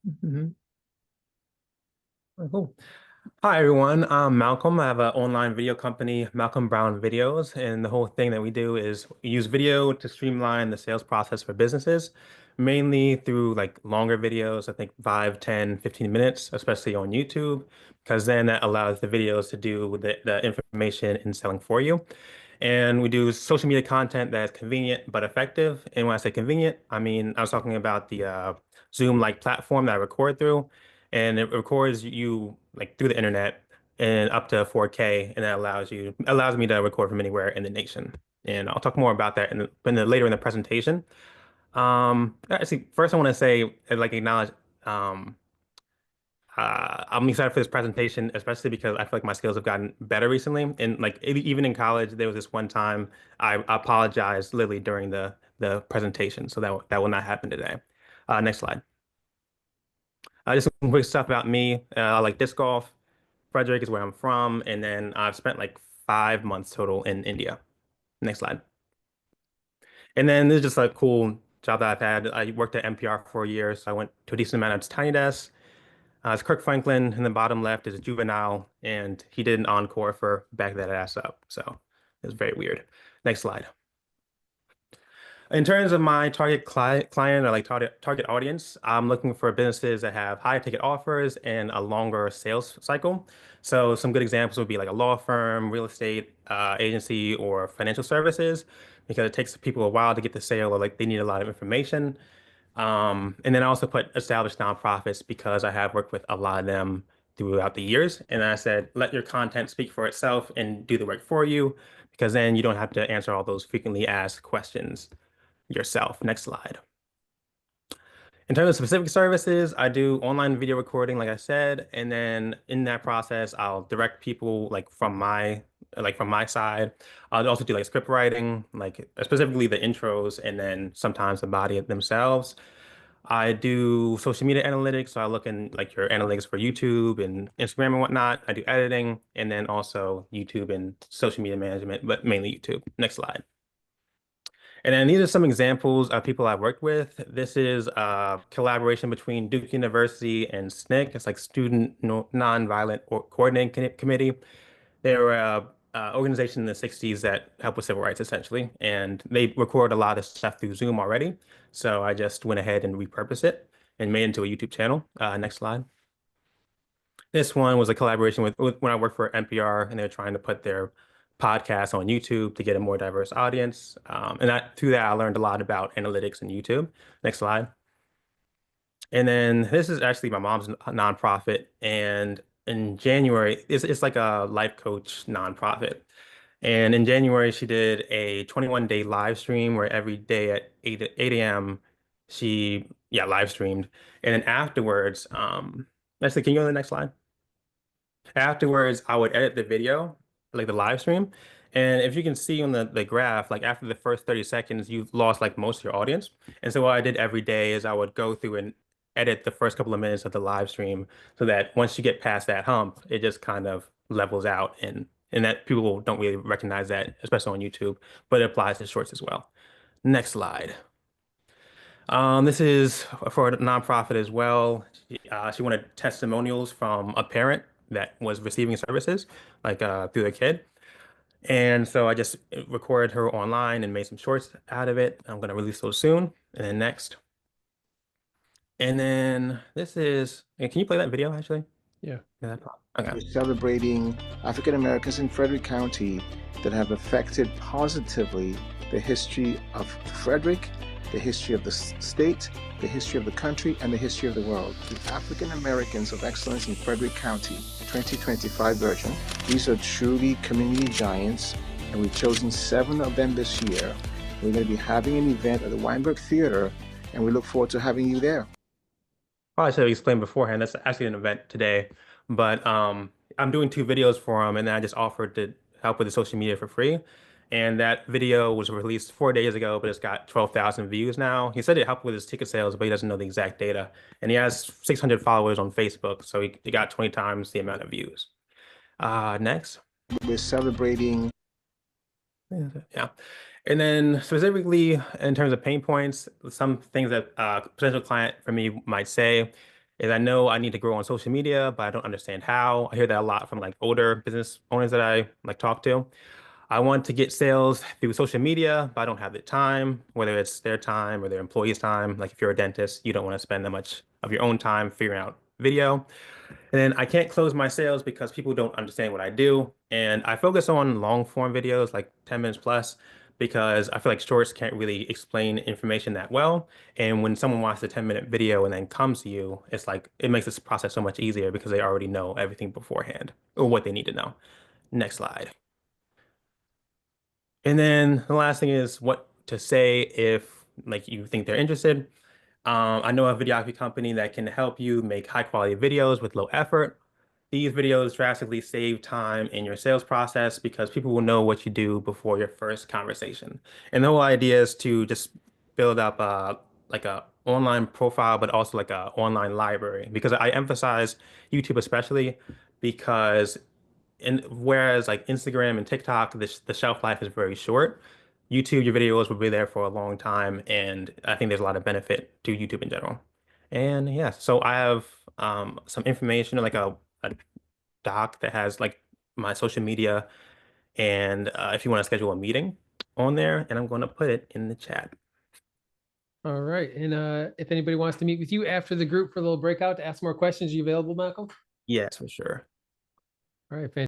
Mhm. Oh, cool. Hi, everyone. I'm Malcolm. I have an online video company, Malcolm Brown Videos. And the whole thing that we do is we use video to streamline the sales process for businesses, mainly through like longer videos, I think 5, 10, 15 minutes, especially on YouTube, because then that allows the videos to do the information in selling for you. And we do social media content that is convenient but effective. And when I say convenient, I mean, I was talking about the Zoom-like platform that I record through, and it records you like through the internet and up to 4K, and that allows me to record from anywhere in the nation. And I'll talk more about that later in the presentation. Actually, first I want to say, like, acknowledge, um, I'm excited for this presentation, especially because I feel like my skills have gotten better recently. And like even in college, there was this one time I apologized literally during the presentation, so that will not happen today. Next slide. Just some quick stuff about me. I like disc golf. Frederick is where I'm from, and then I've spent like 5 months total in India. Next slide. And then this is just a cool job that I've had. I worked at NPR for a year, so I went to a decent amount of Tiny Desk. It's Kirk Franklin in the bottom left is a juvenile, and he did an encore for Back That Ass Up. So it's very weird. Next slide. In terms of my target client or like target audience, I'm looking for businesses that have high ticket offers and a longer sales cycle. So some good examples would be like a law firm, real estate agency, or financial services, because it takes people a while to get the sale or like they need a lot of information. And then I also put established nonprofits because I have worked with a lot of them throughout the years. And I said, let your content speak for itself and do the work for you, because then you don't have to answer all those frequently asked questions yourself. Next slide. In terms of specific services, I do online video recording, like I said, and then in that process, I'll direct people from my side. I'll also do like script writing, like specifically the intros, and then sometimes the body themselves. I do social media analytics, so I look in like your analytics for YouTube and Instagram and whatnot. I do editing, and then also YouTube and social media management, but mainly YouTube. Next slide. And then these are some examples of people I've worked with. This is a collaboration between Duke University and SNCC. It's like Student Nonviolent Coordinating Committee. They were a organization in the 60s that helped with civil rights, essentially. And they record a lot of stuff through Zoom already. So I just went ahead and repurposed it and made it into a YouTube channel. Next slide. This one was a collaboration with when I worked for NPR, and they're trying to put their podcast on YouTube to get a more diverse audience. And through that, I learned a lot about analytics and YouTube. Next slide. And then this is actually my mom's nonprofit. And in January, it's like a life coach nonprofit. And in January, she did a 21-day live stream where every day at 8 a.m. she, yeah, live streamed. And then afterwards, actually, can you go to the next slide? Afterwards, I would edit the video, like the live stream. And if you can see on the graph, like after the first 30 seconds, you've lost like most of your audience. And so what I did every day is I would go through and edit the first couple of minutes of the live stream so that once you get past that hump, it just kind of levels out and that people don't really recognize that, especially on YouTube, but it applies to shorts as well. Next slide. This is for a nonprofit as well. She wanted testimonials from a parent that was receiving services, like through their kid. And so I just recorded her online and made some shorts out of it. I'm going to release those soon. And then next. And then this is, can you play that video actually? Yeah. Yeah, okay. We're celebrating African Americans in Frederick County that have affected positively the history of Frederick, the history of the state, the history of the country, and the history of the world. The African Americans of Excellence in Frederick County 2025 version. These are truly community giants, and we've chosen 7 of them this year. We're going to be having an event at the Weinberg Theater, and we look forward to having you there. Probably should have explained beforehand. That's actually an event today, but I'm doing 2 videos for him, and then I just offered to help with the social media for free. And that video was released 4 days ago, but it's got 12,000 views now. He said it helped with his ticket sales, but he doesn't know the exact data. And he has 600 followers on Facebook, so he got 20 times the amount of views. Next. We're celebrating. Yeah. And then specifically in terms of pain points, some things that a potential client for me might say is I know I need to grow on social media, but I don't understand how. I hear that a lot from like older business owners that I like talk to. I want to get sales through social media, but I don't have the time, whether it's their time or their employees' time. Like if you're a dentist, you don't want to spend that much of your own time figuring out video. And then I can't close my sales because people don't understand what I do. And I focus on long form videos, like 10 minutes plus, because I feel like shorts can't really explain information that well. And when someone watches a 10-minute video and then comes to you, it's like it makes this process so much easier because they already know everything beforehand or what they need to know. Next slide. And then the last thing is what to say if like you think they're interested. I know a videography company that can help you make high quality videos with low effort. These videos drastically save time in your sales process because people will know what you do before your first conversation. And the whole idea is to just build up like a online profile, but also like a online library. Because I emphasize YouTube especially because whereas like Instagram and TikTok, the shelf life is very short. YouTube, your videos will be there for a long time, and I think there's a lot of benefit to YouTube in general. And yeah, so I have some information like a doc that has like my social media, and if you want to schedule a meeting on there, and I'm going to put it in the chat. All right. And if anybody wants to meet with you after the group for a little breakout to ask more questions, are you available, Malcolm? Yes, for sure. All right,